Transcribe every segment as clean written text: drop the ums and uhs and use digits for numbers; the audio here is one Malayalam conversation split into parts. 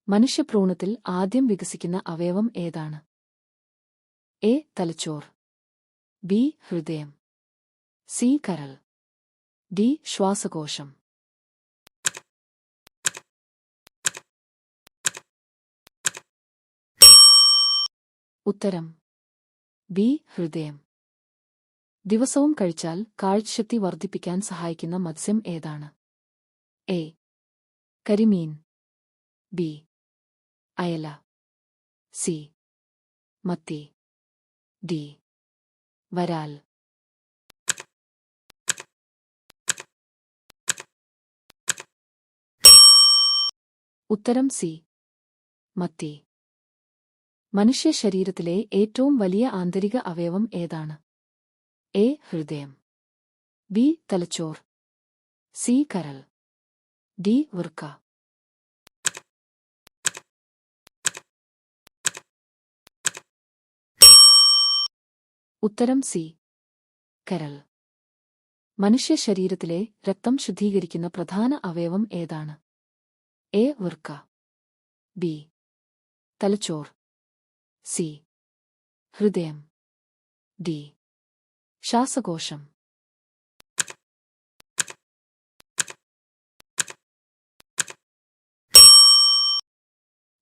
മനുഷ്യഭ്രൂണത്തിൽ ആദ്യം വികസിക്കുന്ന അവയവം ഏതാണ്? എ. തലച്ചോർ, ബി. ഹൃദയം, സി. കരൾ, ഡി. ശ്വാസകോശം. ഉത്തരം ബി. ഹൃദയം. ദിവസവും കഴിച്ചാൽ കാഴ്ചശക്തി വർദ്ധിപ്പിക്കാൻ സഹായിക്കുന്ന മത്സ്യം ഏതാണ്? എ. കരിമീൻ, ബി. അയല, സി. മത്തി, ഡി. വരാൽ. ഉത്തരം സി. മത്തി. മനുഷ്യ ശരീരത്തിലെ ഏറ്റവും വലിയ ആന്തരിക അവയവം ഏതാണ്? എ. ഹൃദയം, ബി. തലച്ചോർ, സി. കരൾ, ഡി. വൃക്ക. ഉത്തരം സി. കരൾ. മനുഷ്യ ശരീരത്തിലെ രക്തം ശുദ്ധീകരിക്കുന്ന പ്രധാന അവയവം ഏതാണ്? എ. വൃക്ക, ബി. തലച്ചോർ, സി. ഹൃദയം, ഡി. ശ്വാസകോശം.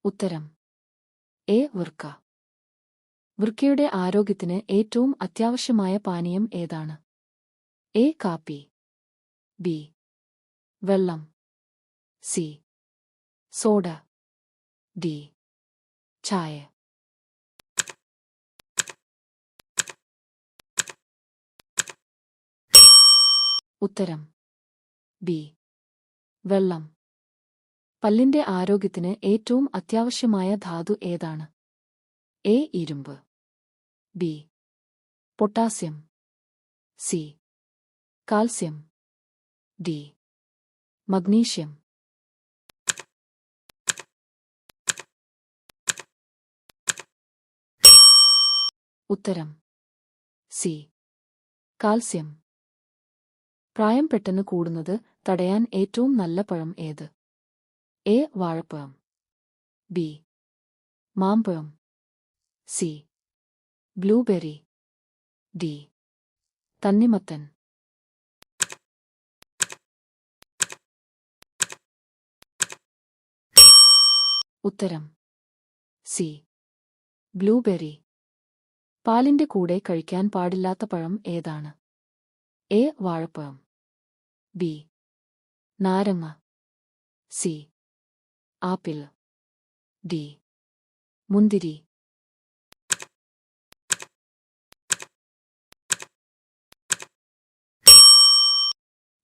ഉത്തരം എ. വൃക്ക. വൃക്കയുടെ ആരോഗ്യത്തിന് ഏറ്റവും അത്യാവശ്യമായ പാനീയം ഏതാണ്? എ. കാപ്പി, ബി. വെള്ളം, സി. Soda, D. ചായ. ഉത്തരം ബി. വെള്ളം. പല്ലിന്റെ ആരോഗ്യത്തിന് ഏറ്റവും അത്യാവശ്യമായ ധാതു ഏതാണ്? എ. ഇരുമ്പ്, B. Potassium, C. Calcium, D. Magnesium. ഉത്തരം സി. കാൽസ്യം. പ്രായം പെട്ടെന്ന് കൂടുന്നത് തടയാൻ ഏറ്റവും നല്ല പഴം ഏത്? എ. വാഴപ്പഴം, ബി. മാമ്പഴം, സി. Blueberry, D. തണ്ണിമത്തൻ. ഉത്തരം സി. ബ്ലൂബെറി. പാലിന്റെ കൂടെ കഴിക്കാൻ പാടില്ലാത്ത പഴം ഏതാണ്? എ. വാഴപ്പഴം, ബി. നാരങ്ങ, സി. Apple, D. മുന്തിരി.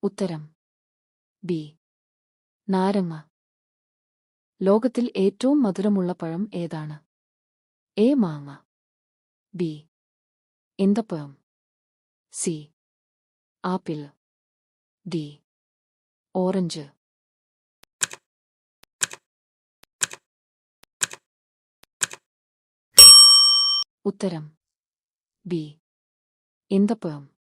ഉത്തരം ബി. നാരങ്ങ. ലോകത്തിൽ ഏറ്റവും മധുരമുള്ള പഴം ഏതാണ്? എ. മാങ്ങ, ബി. ഈന്തപ്പഴം, സി. Apple, D. ഓറഞ്ച്. ഉത്തരം ബി. ഈന്തപ്പഴം.